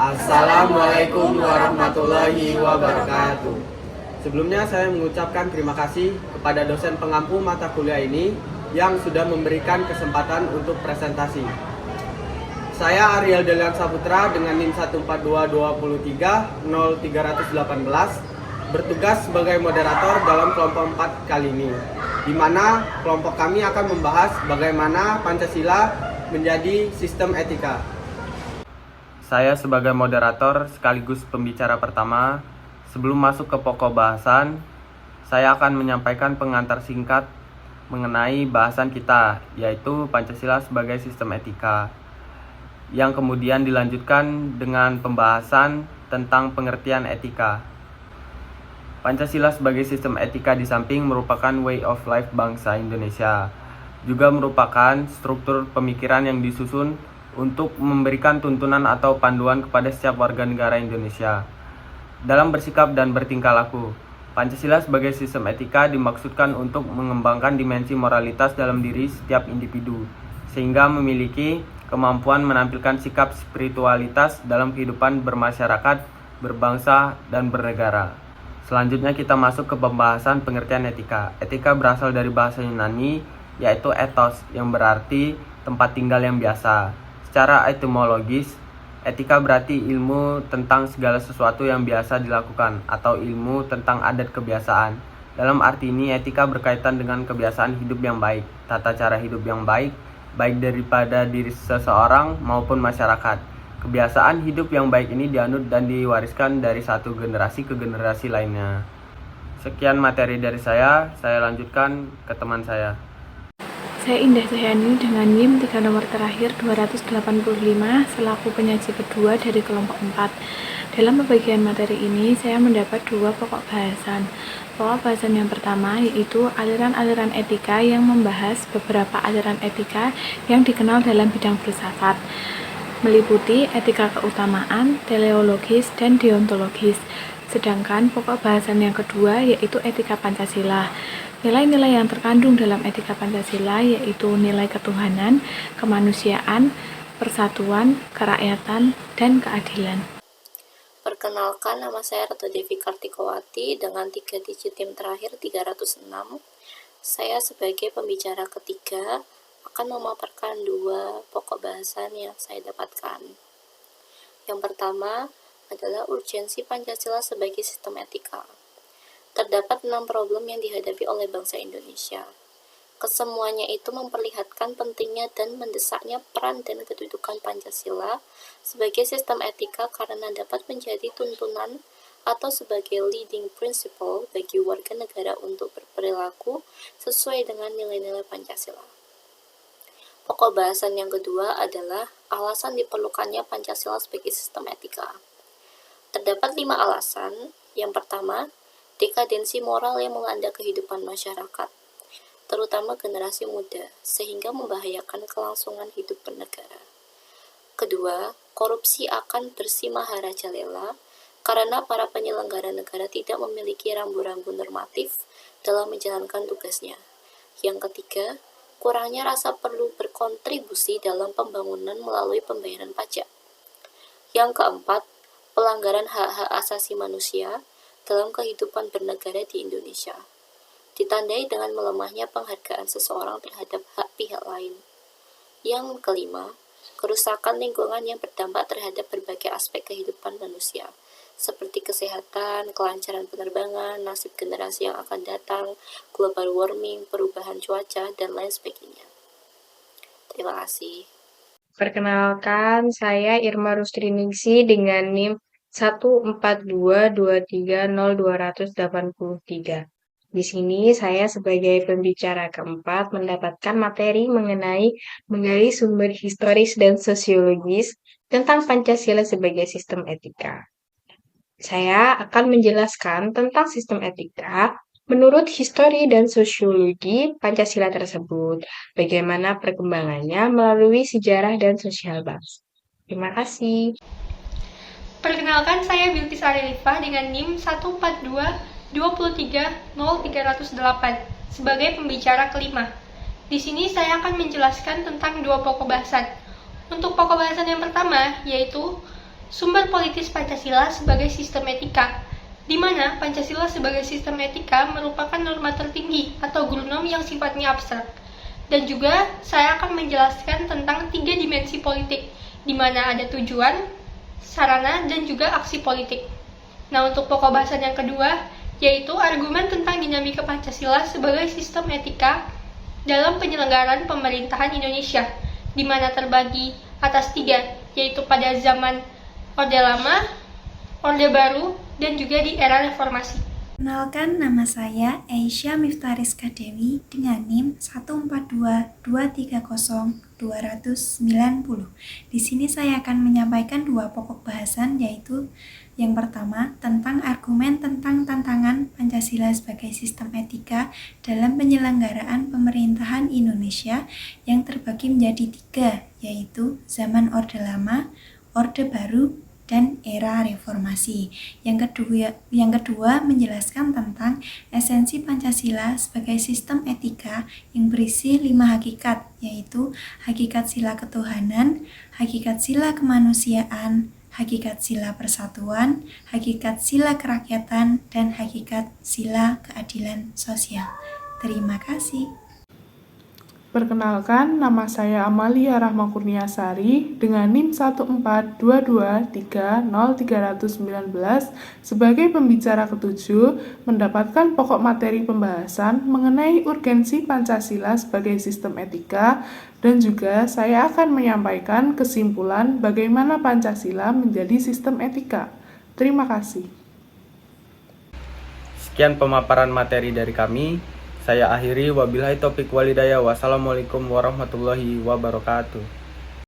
Assalamualaikum warahmatullahi wabarakatuh. Sebelumnya saya mengucapkan terima kasih kepada dosen pengampu mata kuliah ini yang sudah memberikan kesempatan untuk presentasi. Saya Ariel Delian Saputra dengan NIM 14223-0318 bertugas sebagai moderator dalam kelompok 4 kali ini, di mana kelompok kami akan membahas bagaimana Pancasila menjadi sistem etika. Saya sebagai moderator sekaligus pembicara pertama, sebelum masuk ke pokok bahasan, saya akan menyampaikan pengantar singkat mengenai bahasan kita, yaitu Pancasila sebagai sistem etika, yang kemudian dilanjutkan dengan pembahasan tentang pengertian etika. Pancasila sebagai sistem etika di samping merupakan way of life bangsa Indonesia, juga merupakan struktur pemikiran yang disusun untuk memberikan tuntunan atau panduan kepada setiap warga negara Indonesia dalam bersikap dan bertingkah laku. Pancasila sebagai sistem etika dimaksudkan untuk mengembangkan dimensi moralitas dalam diri setiap individu, sehingga memiliki kemampuan menampilkan sikap spiritualitas dalam kehidupan bermasyarakat, berbangsa, dan bernegara. Selanjutnya kita masuk ke pembahasan pengertian etika. Etika berasal dari bahasa Yunani, yaitu ethos, yang berarti tempat tinggal yang biasa. Secara etimologis, etika berarti ilmu tentang segala sesuatu yang biasa dilakukan atau ilmu tentang adat kebiasaan. Dalam arti ini, etika berkaitan dengan kebiasaan hidup yang baik, tata cara hidup yang baik daripada diri seseorang maupun masyarakat. Kebiasaan hidup yang baik ini dianut dan diwariskan dari satu generasi ke generasi lainnya. Sekian materi dari saya lanjutkan ke teman saya. Saya Indah Suhyani dengan NIM 3 nomor terakhir 285 selaku penyaji kedua dari kelompok 4. Dalam pembagian materi ini, saya mendapat 2 pokok bahasan. Pokok bahasan yang pertama yaitu aliran-aliran etika yang membahas beberapa aliran etika yang dikenal dalam bidang filsafat, meliputi etika keutamaan, teleologis, dan deontologis. Sedangkan pokok bahasan yang kedua yaitu etika Pancasila. Nilai-nilai yang terkandung dalam etika Pancasila yaitu nilai ketuhanan, kemanusiaan, persatuan, kerakyatan, dan keadilan. Perkenalkan, nama saya Ratu Devi Kartikowati dengan 3 digit NIM terakhir 306. Saya sebagai pembicara ketiga akan memaparkan 2 pokok bahasan yang saya dapatkan. Yang pertama adalah urgensi Pancasila sebagai sistem etika. Terdapat 6 problem yang dihadapi oleh bangsa Indonesia. Kesemuanya itu memperlihatkan pentingnya dan mendesaknya peran dan kedudukan Pancasila sebagai sistem etika karena dapat menjadi tuntunan atau sebagai leading principle bagi warga negara untuk berperilaku sesuai dengan nilai-nilai Pancasila. Pokok bahasan yang kedua adalah alasan diperlukannya Pancasila sebagai sistem etika. Terdapat 5 alasan. Yang pertama, dekadensi moral yang melanda kehidupan masyarakat, terutama generasi muda, sehingga membahayakan kelangsungan hidup bernegara. Kedua, korupsi akan bersih maharajalela karena para penyelenggara negara tidak memiliki rambu-rambu normatif dalam menjalankan tugasnya. Yang ketiga, kurangnya rasa perlu berkontribusi dalam pembangunan melalui pembayaran pajak. Yang keempat, pelanggaran hak-hak asasi manusia dalam kehidupan bernegara di Indonesia, ditandai dengan melemahnya penghargaan seseorang terhadap hak pihak lain. Yang kelima, kerusakan lingkungan yang berdampak terhadap berbagai aspek kehidupan manusia, seperti kesehatan, kelancaran penerbangan, nasib generasi yang akan datang, global warming, perubahan cuaca, dan lain sebagainya. Terima kasih. Perkenalkan, saya Irma Rustriningsi dengan NIM 142230283. Di sini saya sebagai pembicara keempat mendapatkan materi mengenai menggali sumber historis dan sosiologis tentang Pancasila sebagai sistem etika. Saya akan menjelaskan tentang sistem etika menurut histori dan sosiologi Pancasila tersebut, bagaimana perkembangannya melalui sejarah dan sosial bangsa. Terima kasih. Perkenalkan, saya Bilqis Arilifah dengan NIM 142-23-0308 sebagai pembicara kelima. Di sini saya akan menjelaskan tentang 2 pokok bahasan. Untuk pokok bahasan yang pertama, yaitu Sumber politis Pancasila sebagai sistem etika, di mana Pancasila sebagai sistem etika merupakan norma tertinggi atau guru norm yang sifatnya abstrak. Dan juga saya akan menjelaskan tentang 3 dimensi politik, di mana ada tujuan, sarana, dan juga aksi politik. Nah, untuk pokok bahasan yang kedua, yaitu argumen tentang dinamika Pancasila sebagai sistem etika dalam penyelenggaraan pemerintahan Indonesia, di mana terbagi atas 3, yaitu pada zaman Orde Lama, Orde Baru, dan juga di era reformasi. Kenalkan, nama saya Aisyah Miftariska Dewi dengan NIM 142230290. Di sini saya akan menyampaikan 2 pokok bahasan, yaitu yang pertama tentang argumen tentang tantangan Pancasila sebagai sistem etika dalam penyelenggaraan pemerintahan Indonesia yang terbagi menjadi 3, yaitu zaman Orde Lama, Orde Baru, dan era reformasi. Yang kedua menjelaskan tentang esensi Pancasila sebagai sistem etika yang berisi 5 hakikat, yaitu hakikat sila ketuhanan, hakikat sila kemanusiaan, hakikat sila persatuan, hakikat sila kerakyatan, dan hakikat sila keadilan sosial. Terima kasih. Perkenalkan, nama saya Amalia Rahma Kurniasari dengan NIM 142230319 sebagai pembicara ketujuh mendapatkan pokok materi pembahasan mengenai urgensi Pancasila sebagai sistem etika, dan juga saya akan menyampaikan kesimpulan bagaimana Pancasila menjadi sistem etika. Terima kasih. Sekian pemaparan materi dari kami. Saya akhiri, wabillahi taufiq walhidayah. Wassalamualaikum warahmatullahi wabarakatuh.